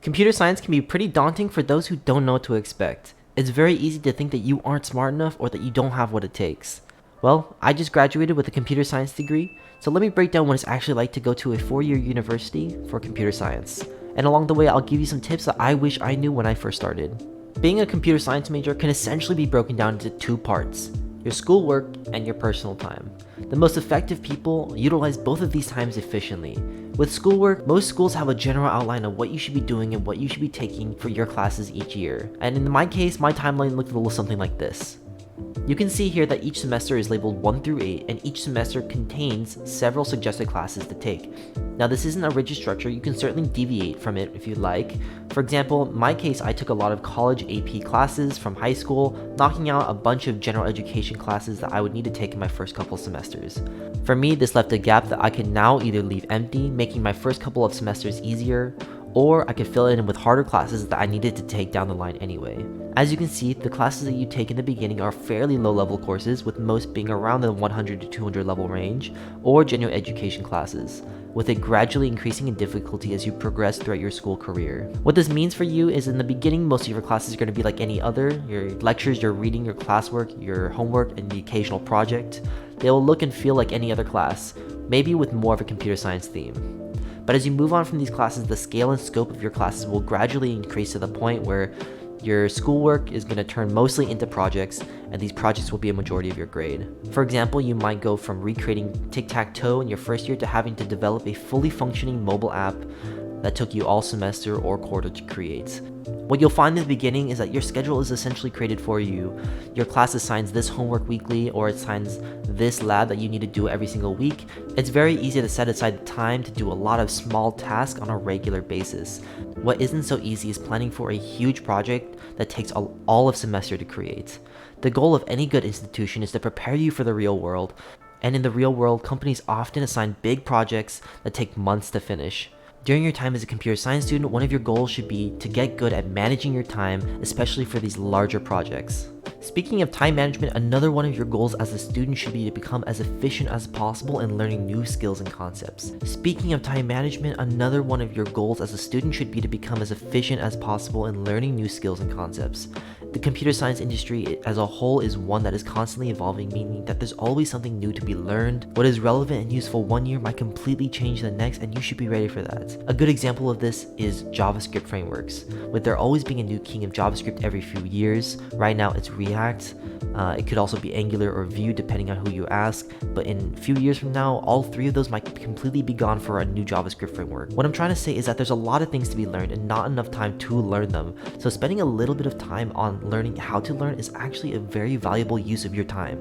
Computer science can be pretty daunting for those who don't know what to expect. It's very easy to think that you aren't smart enough or that you don't have what it takes. Well, I just graduated with a computer science degree, so let me break down what it's actually like to go to a 4-year university for computer science. And along the way, I'll give you some tips that I wish I knew when I first started. Being a computer science major can essentially be broken down into two parts: your schoolwork and your personal time. The most effective people utilize both of these times efficiently. With schoolwork, most schools have a general outline of what you should be doing and what you should be taking for your classes each year. And in my case, my timeline looked a little something like this. You can see here that each semester is labeled 1 through 8, and each semester contains several suggested classes to take. Now, this isn't a rigid structure. You can certainly deviate from it if you'd like. For example, in my case, I took a lot of college AP classes from high school, knocking out a bunch of general education classes that I would need to take in my first couple semesters. For me, this left a gap that I can now either leave empty, making my first couple of semesters easier, or I could fill it in with harder classes that I needed to take down the line anyway. As you can see, the classes that you take in the beginning are fairly low-level courses, with most being around the 100 to 200 level range, or general education classes, with it gradually increasing in difficulty as you progress throughout your school career. What this means for you is in the beginning, most of your classes are going to be like any other: your lectures, your reading, your classwork, your homework, and the occasional project. They will look and feel like any other class, maybe with more of a computer science theme. But as you move on from these classes, the scale and scope of your classes will gradually increase to the point where your schoolwork is going to turn mostly into projects, and these projects will be a majority of your grade. For example, you might go from recreating tic-tac-toe in your first year to having to develop a fully functioning mobile app that took you all semester or quarter to create. What you'll find in the beginning is that your schedule is essentially created for you. Your class assigns this homework weekly, or it assigns this lab that you need to do every single week. It's very easy to set aside the time to do a lot of small tasks on a regular basis. What isn't so easy is planning for a huge project that takes all of semester to create. The goal of any good institution is to prepare you for the real world, and in the real world, companies often assign big projects that take months to finish. During your time as a computer science student, one of your goals should be to get good at managing your time, especially for these larger projects. Speaking of time management, another one of your goals as a student should be to become as efficient as possible in learning new skills and concepts. Speaking of time management, another one of your goals as a student should be to become as efficient as possible in learning new skills and concepts. The computer science industry as a whole is one that is constantly evolving, meaning that there's always something new to be learned. What is relevant and useful one year might completely change the next, and you should be ready for that. A good example of this is JavaScript frameworks, with there always being a new king of JavaScript every few years. Right now it's React. It could also be Angular or Vue depending on who you ask, but in a few years from now, all three of those might completely be gone for a new JavaScript framework. What I'm trying to say is that there's a lot of things to be learned and not enough time to learn them, so spending a little bit of time on learning how to learn is actually a very valuable use of your time.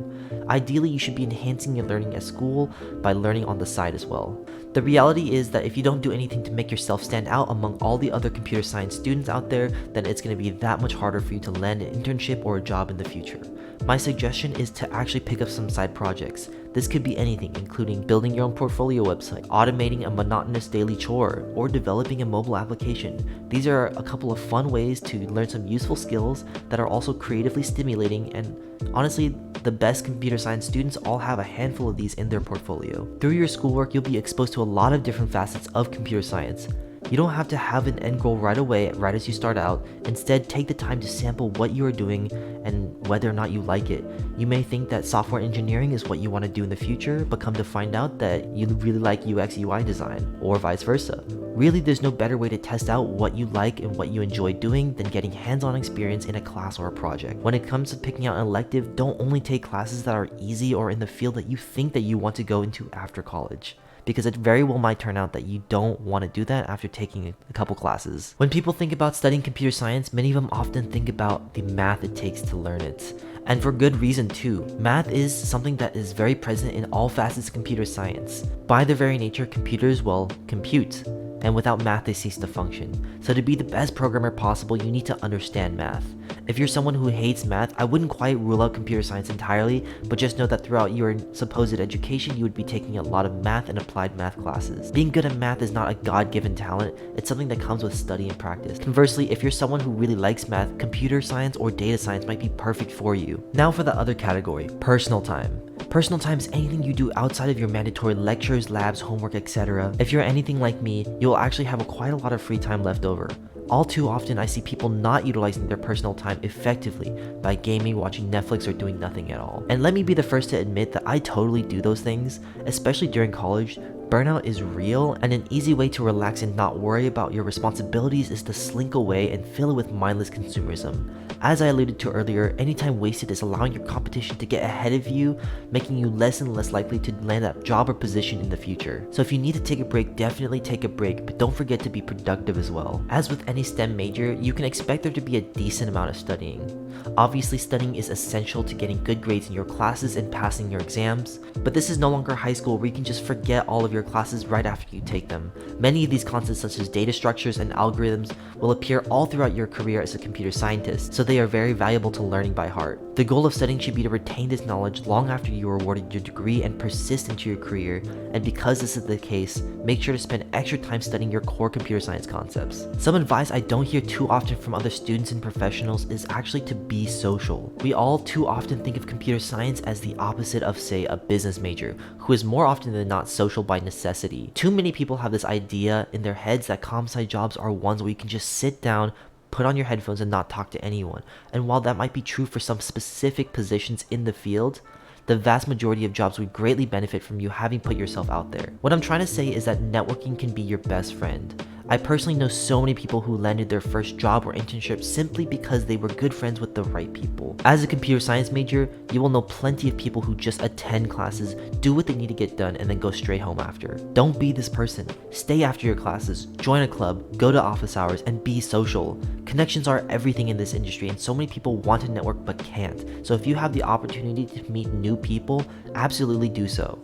Ideally, you should be enhancing your learning at school by learning on the side as well. The reality is that if you don't do anything to make yourself stand out among all the other computer science students out there, then it's going to be that much harder for you to land an internship or a job in the future. My suggestion is to actually pick up some side projects. This could be anything, including building your own portfolio website, automating a monotonous daily chore, or developing a mobile application. These are a couple of fun ways to learn some useful skills that are also creatively stimulating, and honestly, the best computer science students all have a handful of these in their portfolio. Through your schoolwork, you'll be exposed to a lot of different facets of computer science. You don't have to have an end goal right away, right as you start out. Instead, take the time to sample what you are doing and whether or not you like it. You may think that software engineering is what you want to do in the future, but come to find out that you really like UX UI design, or vice versa. Really, there's no better way to test out what you like and what you enjoy doing than getting hands-on experience in a class or a project. When it comes to picking out an elective, don't only take classes that are easy or in the field that you think that you want to go into after college, because it very well might turn out that you don't want to do that after taking a couple classes. When people think about studying computer science, many of them often think about the math it takes to learn it. And for good reason too. Math is something that is very present in all facets of computer science. By their very nature, computers, well, compute. And without math, they cease to function. So to be the best programmer possible, you need to understand math. If you're someone who hates math, I wouldn't quite rule out computer science entirely, but just know that throughout your supposed education, you would be taking a lot of math and applied math classes. Being good at math is not a God-given talent, it's something that comes with study and practice. Conversely, if you're someone who really likes math, computer science or data science might be perfect for you. Now for the other category, personal time. Personal time is anything you do outside of your mandatory lectures, labs, homework, etc. If you're anything like me, you'll actually have quite a lot of free time left over. All too often, I see people not utilizing their personal time effectively by gaming, watching Netflix, or doing nothing at all. And let me be the first to admit that I totally do those things, especially during college. Burnout is real, and an easy way to relax and not worry about your responsibilities is to slink away and fill it with mindless consumerism. As I alluded to earlier, any time wasted is allowing your competition to get ahead of you, making you less and less likely to land that job or position in the future. So if you need to take a break, definitely take a break, but don't forget to be productive as well. As with any STEM major, you can expect there to be a decent amount of studying. Obviously, studying is essential to getting good grades in your classes and passing your exams, but this is no longer high school where you can just forget all of your classes right after you take them. Many of these concepts such as data structures and algorithms will appear all throughout your career as a computer scientist, so they are very valuable to learning by heart. The goal of studying should be to retain this knowledge long after you are awarded your degree and persist into your career, and because this is the case, make sure to spend extra time studying your core computer science concepts. Some advice I don't hear too often from other students and professionals is actually to be social. We all too often think of computer science as the opposite of, say, a business major, who is more often than not social by necessity. Too many people have this idea in their heads that comp sci jobs are ones where you can just sit down, put on your headphones, and not talk to anyone. And while that might be true for some specific positions in the field, the vast majority of jobs would greatly benefit from you having put yourself out there. What I'm trying to say is that networking can be your best friend. I personally know so many people who landed their first job or internship simply because they were good friends with the right people. As a computer science major, you will know plenty of people who just attend classes, do what they need to get done, and then go straight home after. Don't be this person. Stay after your classes, join a club, go to office hours, and be social. Connections are everything in this industry, and so many people want to network but can't. So if you have the opportunity to meet new people, absolutely do so.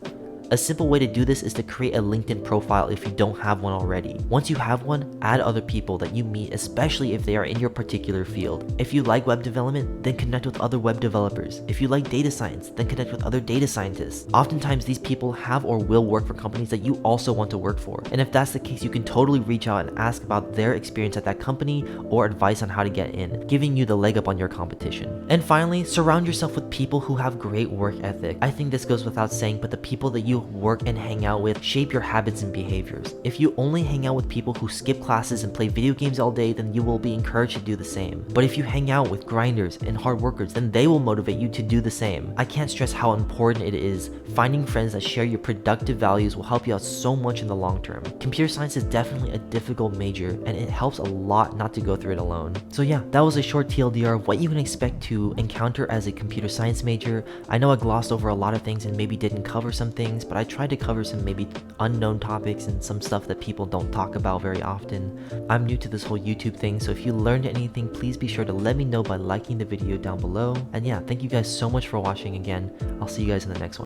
A simple way to do this is to create a LinkedIn profile if you don't have one already. Once you have one, add other people that you meet, especially if they are in your particular field. If you like web development, then connect with other web developers. If you like data science, then connect with other data scientists. Oftentimes, these people have or will work for companies that you also want to work for. And if that's the case, you can totally reach out and ask about their experience at that company or advice on how to get in, giving you the leg up on your competition. And finally, surround yourself with people who have great work ethic. I think this goes without saying, but the people that you work and hang out with shape your habits and behaviors. If you only hang out with people who skip classes and play video games all day, then you will be encouraged to do the same. But if you hang out with grinders and hard workers, then they will motivate you to do the same. I can't stress how important it is. Finding friends that share your productive values will help you out so much in the long term. Computer science is definitely a difficult major, and it helps a lot not to go through it alone. So yeah, that was a short TLDR of what you can expect to encounter as a computer science major. I know I glossed over a lot of things and maybe didn't cover some things, but I tried to cover some maybe unknown topics and some stuff that people don't talk about very often. I'm new to this whole YouTube thing, so if you learned anything, please be sure to let me know by liking the video down below. And yeah, thank you guys so much for watching again. I'll see you guys in the next one.